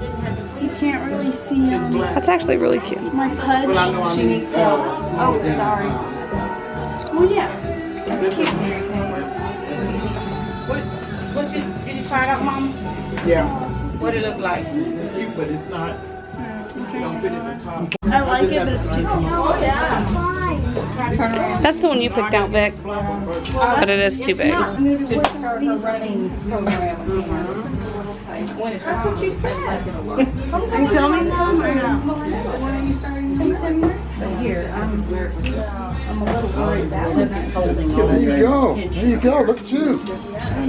You can't really see That's actually really cute. my pudge. She needs help. Oh, sorry. Well, yeah. What did you try it out, Mom? Yeah. What it look like? It's cute, but it's not. Don't fit in the top. I like it, but it's too small. Oh, yeah. That's the one you picked out, Vic. But it is too big. I'm going to be working on these running program again. That's what you said. Are you filming them or no? September. But here, I'm a little worried that one is holding on. There you go. There you go. Look at you.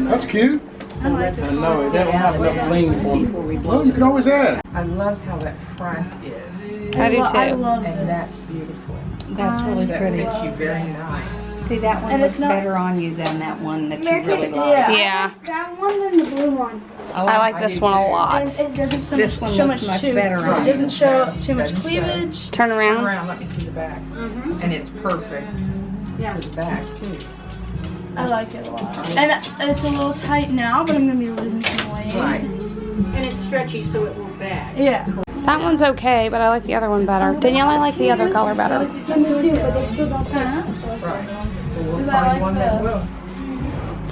That's cute. I like this I know it. They don't have enough bling for me. Well, you can always add. I love how that front is. I do I too. love And this. that's beautiful. That's really That pretty. fits you very nice. See, that one And looks it's not- better on you than that one that you American- really like. yeah. Yeah, That one and the blue one. I like this one a And lot. it doesn't so This much, one show looks much much too. better on It you. doesn't show too much Doesn't show. cleavage. Turn Turn around. around, let me see the back. And it's perfect for the back, too. I like it a lot. And it's a little tight now, but I'm gonna be losing some weight. Right. And it's stretchy, so it won't bag. Yeah. That one's okay, but I like the other one better. Danielle, I like the other color better. Yeah, me too, but they still don't fit. Right. So we'll I find like one that the- will.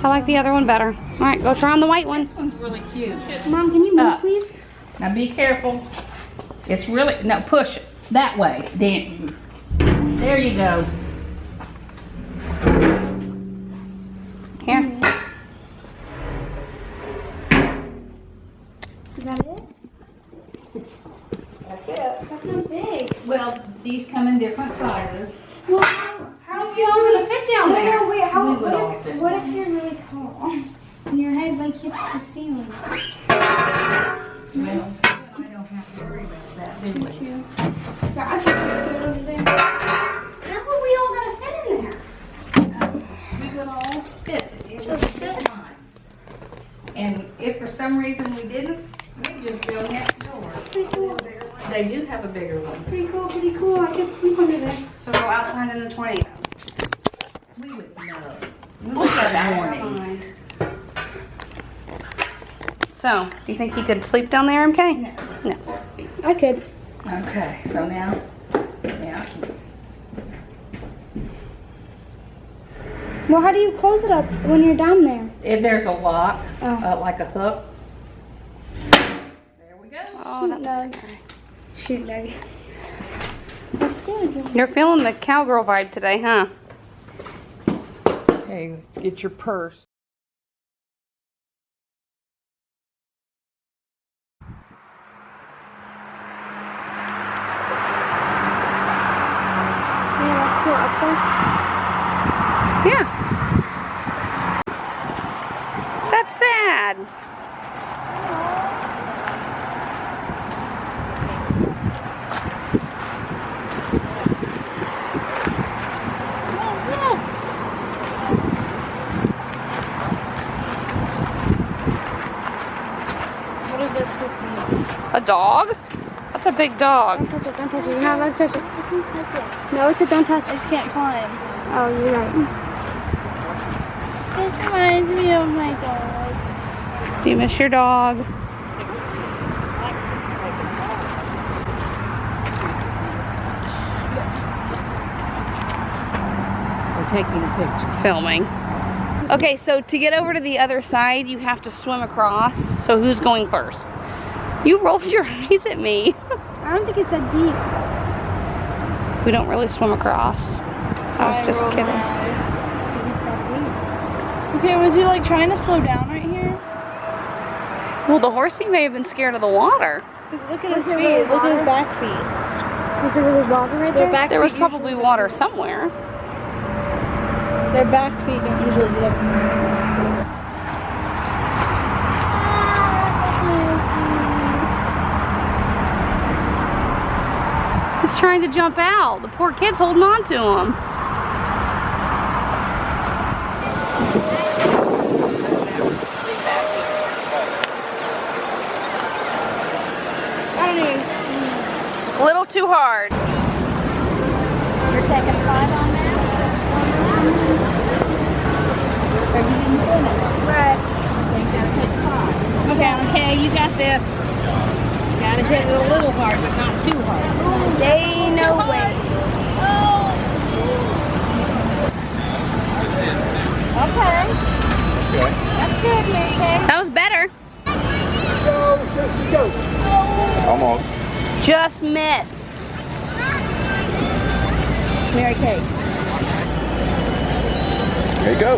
I like the other one better. All right, go try on the white one. This one's really cute. Mom, can you move, Up. please? Now be careful. It's really, no, push it that way. Then, there you go. Here. Is that it? That's not big. Well, these come in different sizes. Well, How are you all gonna fit down no, there? no, wait. How? We would all fit. What if you're really tall and your head like hits the ceiling? Well, I don't have to worry about that, do we? Yeah, I guess I'm scared over there. How are we all gonna fit in there? We would all fit. It Just would be fit. fine. And if for some reason we didn't, we'd just go next door. Pretty cool. They do have a bigger one. Pretty cool. Pretty cool. I could sleep under there. So go outside in the 20. We would know. We would have warning. So, do you think he could sleep down there, MK? No. I could. Okay, so now, yeah. Well, how do you close it up when you're down there? If there's a lock, Oh. like a hook. There we go. Oh, that was No. scary. Shoot, Daddy. That's good. You're feeling the cowgirl vibe today, huh? Hey, get your purse. Yeah, let's go up there. Yeah. That's sad. What is this? What is that supposed to be? A dog? That's a big dog. Don't touch it, don't touch it. You're not allowed to touch it. No, it said don't touch. I just can't climb. Oh, you're right. This reminds me of my dog. Do you miss your dog? We're taking a picture. Filming. Okay, so to get over to the other side, you have to swim across. So who's going first? You rolled your eyes at me. I don't think it's that deep. We don't really swim across. I was just kidding. Okay, was he like trying to slow down right here? Well, the horsey may have been scared of the water. Because look at his feet. Look at his back feet. Was there really water right there? Back There was feet probably usually- water somewhere. Their back feet don't usually get up. He's trying to jump out. The poor kid's holding on to him. I don't even. A little too hard. You're taking 5 on that? Right. Okay, you got this. Gotta hit it a little hard, but not too hard. Ain't no way. Okay. That's good, Mary Kay. That was better. Almost. Just missed. Mary Kay. There you go.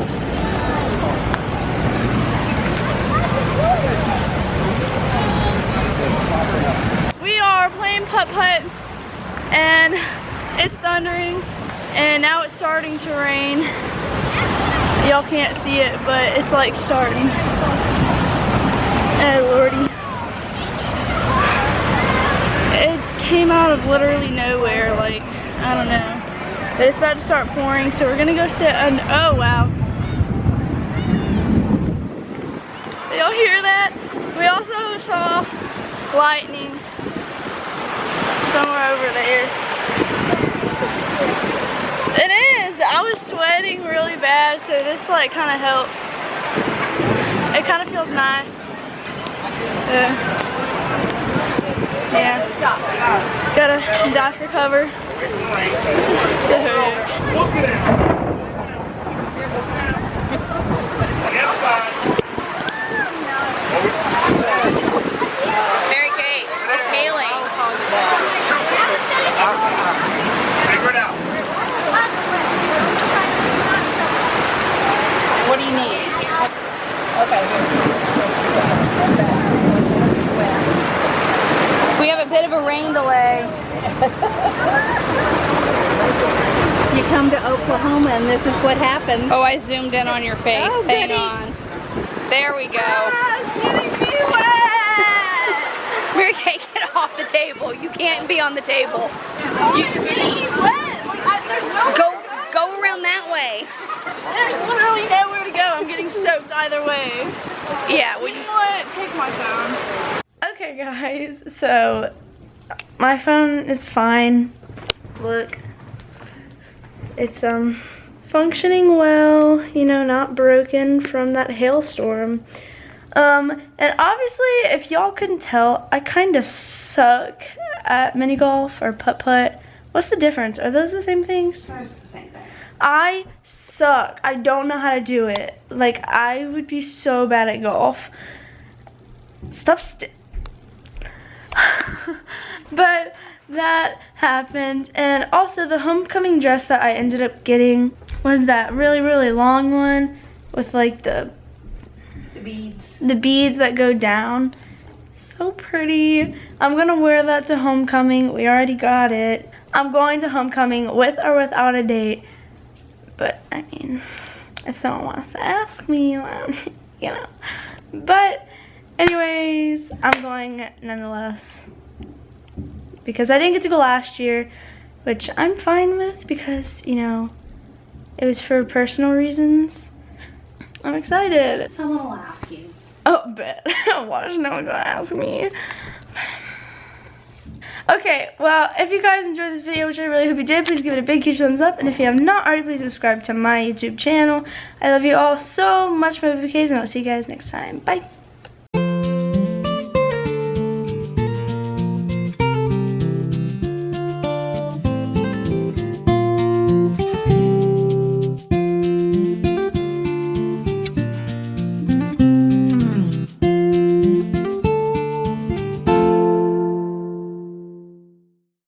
We are playing putt-putt and it's thundering and now it's starting to rain. Y'all can't see it, but it's like starting. Oh lordy. It came out of literally nowhere, like, I don't know. But it's about to start pouring, so we're gonna go sit and oh wow. Y'all hear that? We also saw lightning somewhere over there. It is! I was sweating really bad, so this like kind of helps. It kind of feels nice. So, yeah. Gotta dive for cover. Mary Kay, it's hailing. Figure it out. What do you need? We have a bit of a rain delay. You come to Oklahoma and this is what happens. Oh, I zoomed in on your face. Oh, Hang goody. on. There we go. Mary Kay, get off the table. You can't be on the table. Go around that way. There's literally nowhere to go. I'm getting soaked either way. Yeah, well, You know what? Take my phone. Okay, guys. So, my phone is fine. Look. It's, functioning well. You know, not broken from that hailstorm. And obviously, if y'all couldn't tell, I kind of suck at mini golf or putt-putt. What's the difference? Are those the same things? It's the same thing. I suck. I don't know how to do it. Like, I would be so bad at golf. Stop But that happened. And also, the homecoming dress that I ended up getting was that really, really long one with, like, the beads that go down. So pretty. I'm gonna wear that to homecoming. We already got it. I'm going to homecoming with or without a date. But I mean, if someone wants to ask me, you know. But anyways, I'm going nonetheless. Because I didn't get to go last year, which I'm fine with because, you know, it was for personal reasons. I'm excited. Someone will ask you. Oh, bet. Watch, no one gonna ask me. Okay, well, if you guys enjoyed this video, which I really hope you did, please give it a big, huge thumbs up. And if you have not already, please subscribe to my YouTube channel. I love you all so much, my BBKs, and I'll see you guys next time. Bye.